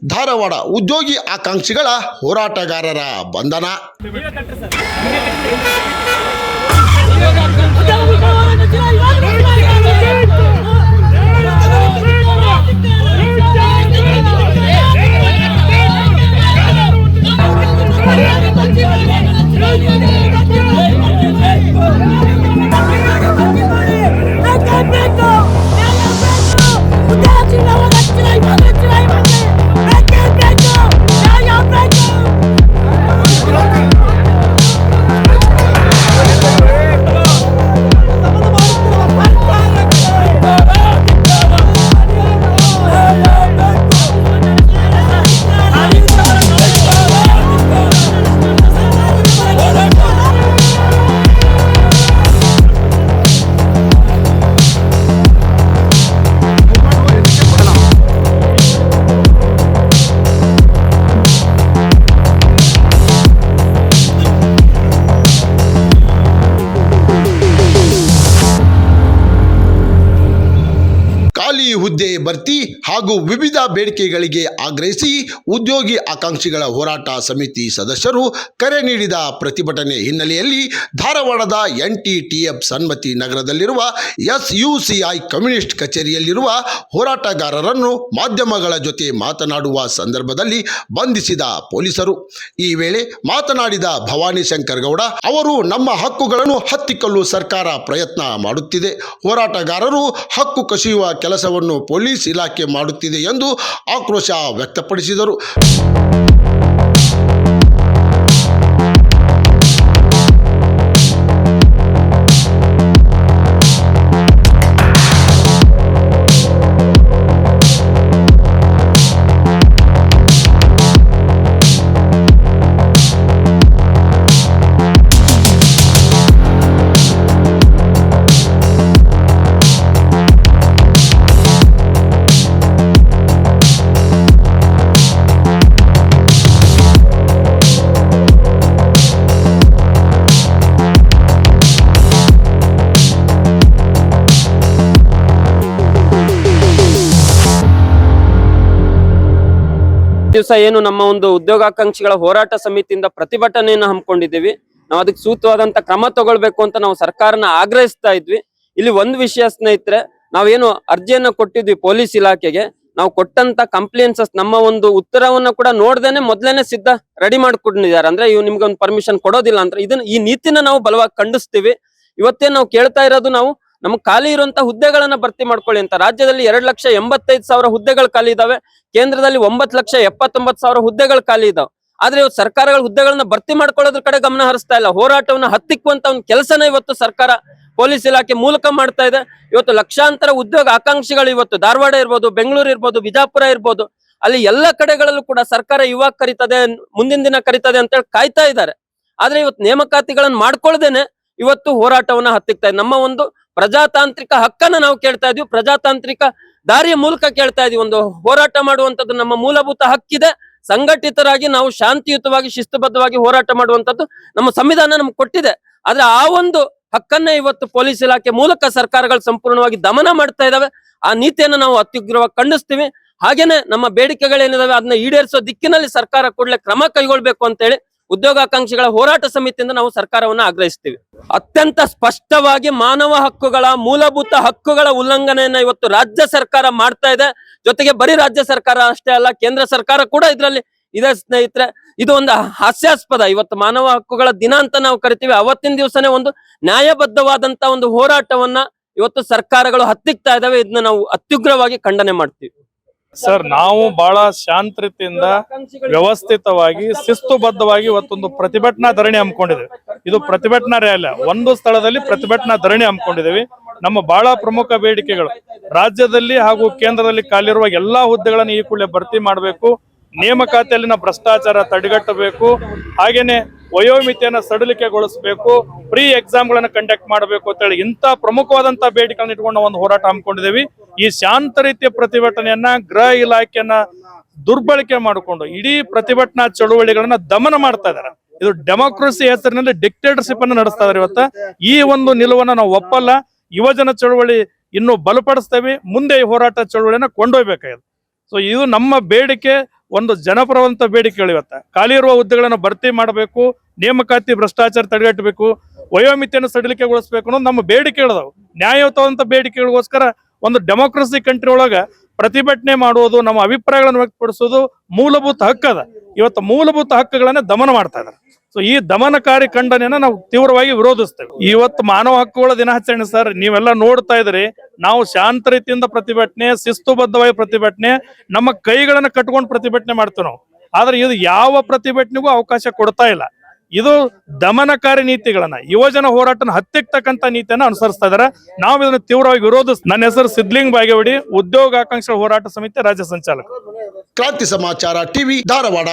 ಧಾರವಾಡ ಉದ್ಯೋಗಿ ಆಕಾಂಕ್ಷಿಗಳ ಹೋರಾಟಗಾರರ ಬಂಧನ. ಹುದ್ದೆ ಭರ್ತಿ ಹಾಗೂ ವಿವಿಧ ಬೇಡಿಕೆಗಳಿಗೆ ಆಗ್ರಹಿಸಿ ಉದ್ಯೋಗಿ ಆಕಾಂಕ್ಷಿಗಳ ಹೋರಾಟ ಸಮಿತಿ ಸದಸ್ಯರು ಕರೆ ನೀಡಿದ ಪ್ರತಿಭಟನೆ ಹಿನ್ನೆಲೆಯಲ್ಲಿ ಧಾರವಾಡದ NTTF ಸನ್ಮತಿ ನಗರದಲ್ಲಿರುವ SUCI ಕಮ್ಯುನಿಸ್ಟ್ ಕಚೇರಿಯಲ್ಲಿರುವ ಹೋರಾಟಗಾರರನ್ನು ಮಾಧ್ಯಮಗಳ ಜೊತೆ ಮಾತನಾಡುವ ಸಂದರ್ಭದಲ್ಲಿ ಬಂಧಿಸಿದ ಪೊಲೀಸರು. ಈ ವೇಳೆ ಮಾತನಾಡಿದ ಭವಾನಿ ಶಂಕರ್ ಗೌಡ ಅವರು ನಮ್ಮ ಹಕ್ಕುಗಳನ್ನು ಹತ್ತಿಕ್ಕಲು ಸರ್ಕಾರ ಪ್ರಯತ್ನ ಮಾಡುತ್ತಿದೆ, ಹೋರಾಟಗಾರರು ಹಕ್ಕು ಕಸಿಯುವ ಕೆಲಸವನ್ನು ಪೊಲೀಸ್ ಇಲಾಖೆ ಮಾಡುತ್ತಿದೆ ಎಂದು ಆಕ್ರೋಶ ವ್ಯಕ್ತಪಡಿಸಿದರು. ದಿವಸ ಏನು ನಮ್ಮ ಒಂದು ಉದ್ಯೋಗಾಕಾಂಕ್ಷಿಗಳ ಹೋರಾಟ ಸಮಿತಿಯಿಂದ ಪ್ರತಿಭಟನೆಯನ್ನು ಹಮ್ಮಿಕೊಂಡಿದ್ದೀವಿ. ನಾವು ಅದಕ್ಕೆ ಸೂಕ್ತವಾದಂತ ಕ್ರಮ ತಗೊಳ್ಬೇಕು ಅಂತ ನಾವು ಸರ್ಕಾರನ ಆಗ್ರಹಿಸ್ತಾ ಇದ್ವಿ. ಇಲ್ಲಿ ಒಂದು ವಿಷಯ ಸ್ನೇಹಿತರೆ, ನಾವೇನು ಅರ್ಜಿಯನ್ನ ಕೊಟ್ಟಿದ್ವಿ ಪೊಲೀಸ್ ಇಲಾಖೆಗೆ, ನಾವು ಕೊಟ್ಟಂತ ಕಂಪ್ಲೇಂಟ್ಸ್ ನಮ್ಮ ಒಂದು ಉತ್ತರವನ್ನ ಕೂಡ ನೋಡ್ದೇನೆ ಮೊದ್ಲೇನೆ ಸಿದ್ಧ ರೆಡಿ ಮಾಡ್ಕೊಂಡಿದ್ದಾರೆ. ಅಂದ್ರೆ ಇವ್ ನಿಮ್ಗೆ ಒಂದು ಪರ್ಮಿಷನ್ ಕೊಡೋದಿಲ್ಲ ಅಂದ್ರೆ ಈ ನೀತಿನ ನಾವು ಬಲವಾಗಿ ಖಂಡಿಸ್ತೀವಿ. ಇವತ್ತೇ ನಾವು ಕೇಳ್ತಾ ಇರೋದು, ನಾವು ನಮ್ಗೆ ಖಾಲಿ ಇರುವಂತ ಹುದ್ದೆಗಳನ್ನ ಭರ್ತಿ ಮಾಡ್ಕೊಳ್ಳಿ ಅಂತ. ರಾಜ್ಯದಲ್ಲಿ 2,85,000 ಹುದ್ದೆಗಳು ಖಾಲಿ ಇದಾವೆ, ಕೇಂದ್ರದಲ್ಲಿ 9,79,000 ಹುದ್ದೆಗಳು ಖಾಲಿ ಇದಾವೆ. ಆದ್ರೆ ಇವತ್ತು ಸರ್ಕಾರಗಳ ಹುದ್ದೆಗಳನ್ನ ಭರ್ತಿ ಮಾಡ್ಕೊಳ್ಳೋದ್ರ ಕಡೆ ಗಮನ ಹರಿಸ್ತಾ ಇಲ್ಲ. ಹೋರಾಟವನ್ನ ಹತ್ತಿಕ್ಕುವಂತ ಒಂದು ಕೆಲಸನ ಇವತ್ತು ಸರ್ಕಾರ ಪೊಲೀಸ್ ಇಲಾಖೆ ಮೂಲಕ ಮಾಡ್ತಾ ಇದೆ. ಇವತ್ತು ಲಕ್ಷಾಂತರ ಉದ್ಯೋಗ ಆಕಾಂಕ್ಷಿಗಳು ಇವತ್ತು ಧಾರವಾಡ ಇರ್ಬೋದು, ಬೆಂಗಳೂರು ಇರ್ಬೋದು, ಬಿಜಾಪುರ ಇರ್ಬೋದು, ಅಲ್ಲಿ ಎಲ್ಲ ಕಡೆಗಳಲ್ಲೂ ಕೂಡ ಸರ್ಕಾರ ಇವಾಗ ಕರೀತದೆ, ಮುಂದಿನ ದಿನ ಕರೀತದೆ ಅಂತ ಹೇಳಿ ಕಾಯ್ತಾ ಇದ್ದಾರೆ. ಆದ್ರೆ ಇವತ್ತು ನೇಮಕಾತಿಗಳನ್ನ ಮಾಡ್ಕೊಳ್ದೇನೆ ಇವತ್ತು ಹೋರಾಟವನ್ನ ಹತ್ತಿಕ್ತಾ ಇದೆ. ನಮ್ಮ ಒಂದು ಪ್ರಜಾತಾಂತ್ರಿಕ ಹಕ್ಕನ್ನ ನಾವು ಕೇಳ್ತಾ ಇದೀವಿ, ಪ್ರಜಾತಾಂತ್ರಿಕ ದಾರಿಯ ಮೂಲಕ ಕೇಳ್ತಾ ಇದೀವಿ. ಒಂದು ಹೋರಾಟ ಮಾಡುವಂತದ್ದು ನಮ್ಮ ಮೂಲಭೂತ ಹಕ್ಕಿದೆ. ಸಂಘಟಿತರಾಗಿ ನಾವು ಶಾಂತಿಯುತವಾಗಿ ಶಿಸ್ತುಬದ್ಧವಾಗಿ ಹೋರಾಟ ಮಾಡುವಂತದ್ದು ನಮ್ಮ ಸಂವಿಧಾನ ನಮ್ಗೆ ಕೊಟ್ಟಿದೆ. ಆದ್ರೆ ಆ ಒಂದು ಹಕ್ಕನ್ನ ಇವತ್ತು ಪೊಲೀಸ್ ಇಲಾಖೆ ಮೂಲಕ ಸರ್ಕಾರಗಳು ಸಂಪೂರ್ಣವಾಗಿ ದಮನ ಮಾಡ್ತಾ ಇದಾವೆ. ಆ ನೀತಿಯನ್ನು ನಾವು ಅತ್ಯುಗ್ರವಾಗಿ ಖಂಡಿಸ್ತೀವಿ. ಹಾಗೇನೆ ನಮ್ಮ ಬೇಡಿಕೆಗಳೇನಿದಾವೆ ಅದನ್ನ ಈಡೇರಿಸೋ ದಿಕ್ಕಿನಲ್ಲಿ ಸರ್ಕಾರ ಕೂಡಲೇ ಕ್ರಮ ಕೈಗೊಳ್ಬೇಕು ಅಂತ ಹೇಳಿ ಉದ್ಯೋಗಾಕಾಂಕ್ಷಿಗಳ ಹೋರಾಟ ಸಮಿತಿಯಿಂದ ನಾವು ಸರ್ಕಾರವನ್ನ ಆಗ್ರಹಿಸ್ತೀವಿ. ಅತ್ಯಂತ ಸ್ಪಷ್ಟವಾಗಿ ಮಾನವ ಹಕ್ಕುಗಳ, ಮೂಲಭೂತ ಹಕ್ಕುಗಳ ಉಲ್ಲಂಘನೆಯನ್ನ ಇವತ್ತು ರಾಜ್ಯ ಸರ್ಕಾರ ಮಾಡ್ತಾ ಇದೆ. ಜೊತೆಗೆ ಬರೀ ರಾಜ್ಯ ಸರ್ಕಾರ ಅಷ್ಟೇ ಅಲ್ಲ, ಕೇಂದ್ರ ಸರ್ಕಾರ ಕೂಡ ಇದರಲ್ಲಿ ಇದೆ ಸ್ನೇಹಿತರೆ. ಇದು ಒಂದು ಹಾಸ್ಯಾಸ್ಪದ. ಇವತ್ತು ಮಾನವ ಹಕ್ಕುಗಳ ದಿನ ಅಂತ ನಾವು ಕರಿತೀವಿ. ಅವತ್ತಿನ ದಿವಸನೇ ಒಂದು ನ್ಯಾಯಬದ್ಧವಾದಂತ ಒಂದು ಹೋರಾಟವನ್ನ ಇವತ್ತು ಸರ್ಕಾರಗಳು ಹತ್ತಿಕ್ತಾ ಇದಾವೆ. ಇದನ್ನ ನಾವು ಅತ್ಯುಗ್ರವಾಗಿ ಖಂಡನೆ ಮಾಡ್ತೀವಿ. ಸರ್, ನಾವು ಬಹಳ ಶಾಂತ ರೀತಿಯಿಂದ ವ್ಯವಸ್ಥಿತವಾಗಿ ಶಿಸ್ತುಬದ್ಧವಾಗಿ ಇವತ್ತೊಂದು ಪ್ರತಿಭಟನಾ ಧರಣಿ ಹಮ್ಮಿಕೊಂಡಿದ್ದೇವೆ. ಇದು ಪ್ರತಿಭಟನಾ ರ್ಯಾಲಿ, ಒಂದು ಸ್ಥಳದಲ್ಲಿ ಪ್ರತಿಭಟನಾ ಧರಣಿ ಹಮ್ಮಿಕೊಂಡಿದ್ದೇವೆ. ನಮ್ಮ ಬಹಳ ಪ್ರಮುಖ ಬೇಡಿಕೆಗಳು, ರಾಜ್ಯದಲ್ಲಿ ಹಾಗೂ ಕೇಂದ್ರದಲ್ಲಿ ಖಾಲಿರುವ ಎಲ್ಲಾ ಹುದ್ದೆಗಳನ್ನು ಈ ಕೂಡಲೇ ಭರ್ತಿ ಮಾಡಬೇಕು, ನೇಮಕಾತಿಯಲ್ಲಿನ ಭ್ರಷ್ಟಾಚಾರ ತಡೆಗಟ್ಟಬೇಕು, ಹಾಗೇನೆ ವಯೋಮಿತಿಯನ್ನು ಸಡಿಲಿಕೆಗೊಳಿಸಬೇಕು, ಪ್ರೀ ಎಕ್ಸಾಮ್ಗಳನ್ನು ಕಂಡಕ್ಟ್ ಮಾಡಬೇಕು ಅಂತ ಹೇಳಿ ಇಂಥ ಪ್ರಮುಖವಾದಂತಹ ಬೇಡಿಕೆಗಳನ್ನು ಇಟ್ಕೊಂಡು ಒಂದು ಹೋರಾಟ ಹಮ್ಮಿಕೊಂಡಿದ್ದೇವೆ. ಈ ಶಾಂತ ರೀತಿಯ ಪ್ರತಿಭಟನೆಯನ್ನ ಗೃಹ ಇಲಾಖೆಯನ್ನ ದುರ್ಬಳಕೆ ಮಾಡಿಕೊಂಡು ಇಡೀ ಪ್ರತಿಭಟನಾ ಚಳುವಳಿಗಳನ್ನ ದಮನ ಮಾಡ್ತಾ ಇದ್ದಾರೆ. ಇದು ಡೆಮೋಕ್ರಸಿ ಹೆಸರಿನಲ್ಲಿ ಡಿಕ್ಟೇಟರ್ಶಿಪ್ ಅನ್ನು ನಡೆಸ್ತಾ ಇದ್ದಾರೆ. ಇವತ್ತ ಈ ಒಂದು ನಿಲುವನ್ನ ನಾವು ಒಪ್ಪಲ್ಲ. ಯುವಜನ ಚಳುವಳಿ ಇನ್ನು ಬಲಪಡಿಸ್ತೇವೆ. ಮುಂದೆ ಈ ಹೋರಾಟ ಚಳುವಳಿಯನ್ನ ಕೊಂಡೊಯ್ಬೇಕಾಗಿದೆ. ಸೊ ಇದು ನಮ್ಮ ಬೇಡಿಕೆ, ಒಂದು ಜನಪರವಂತ ಬೇಡಿಕೆಗಳು. ಇವತ್ತ ಖಾಲಿ ಇರುವ ಹುದ್ದೆಗಳನ್ನು ಭರ್ತಿ ಮಾಡಬೇಕು, ನೇಮಕಾತಿ ಭ್ರಷ್ಟಾಚಾರ ತಡೆಗಟ್ಟಬೇಕು, ವಯೋಮಿತಿಯನ್ನು ಸಡಿಲಿಕೆಗೊಳಿಸಬೇಕು ಅನ್ನೋದು ನಮ್ಮ ಬೇಡಿಕೆಗಳದಾವು. ನ್ಯಾಯಯುತವಾದಂತ ಬೇಡಿಕೆಗಳಿಗೋಸ್ಕರ ಒಂದು ಡೆಮೋಕ್ರಸಿ ಕಂಟ್ರಿ ಒಳಗ ಪ್ರತಿಭಟನೆ ಮಾಡುವುದು, ನಮ್ಮ ಅಭಿಪ್ರಾಯಗಳನ್ನು ವ್ಯಕ್ತಪಡಿಸೋದು ಮೂಲಭೂತ ಹಕ್ಕದ. ಇವತ್ತು ಮೂಲಭೂತ ಹಕ್ಕುಗಳನ್ನ ದಮನ ಮಾಡ್ತಾ ಇದ್ದಾರೆ. ಸೊ ಈ ದಮನಕಾರಿ ಖಂಡನೆಯನ್ನ ನಾವು ತೀವ್ರವಾಗಿ ವಿರೋಧಿಸ್ತೇವೆ. ಇವತ್ತು ಮಾನವ ಹಕ್ಕುಗಳ ದಿನಾಚರಣೆ ಸರ್, ನೀವೆಲ್ಲ ನೋಡ್ತಾ ಇದ್ರಿ. ನಾವು ಶಾಂತ ರೀತಿಯಿಂದ ಪ್ರತಿಭಟನೆ, ಶಿಸ್ತುಬದ್ಧವಾಗಿ ಪ್ರತಿಭಟನೆ, ನಮ್ಮ ಕೈಗಳನ್ನ ಕಟ್ಕೊಂಡು ಪ್ರತಿಭಟನೆ ಮಾಡ್ತೇವೆ ನಾವು. ಆದ್ರೆ ಇದು ಯಾವ ಪ್ರತಿಭಟನೆಗೂ ಅವಕಾಶ ಕೊಡ್ತಾ ಇಲ್ಲ. ಇದು ದಮನಕಾರಿ ನೀತಿಗಳನ್ನ, ಯುವಜನ ಹೋರಾಟನ ಹತ್ತಿಕ್ಕತಕ್ಕಂತ ನೀತಿಯನ್ನ ಅನುಸರಿಸ್ತಾ ಇದಾರೆ. ನಾವು ಇದನ್ನ ತೀವ್ರವಾಗಿ ವಿರೋಧಿಸ್ತೀವಿ. ನನ್ನ ಹೆಸರು ಸಿದ್ಲಿಂಗ್ ಬಾಗೇವಾಡಿ, ಉದ್ಯೋಗಾಕಾಂಕ್ಷಿ ಹೋರಾಟ ಸಮಿತಿ ರಾಜ್ಯ ಸಂಚಾಲಕ. ಕ್ರಾಂತಿ ಸಮಾಚಾರ ಟಿವಿ ಧಾರವಾಡ.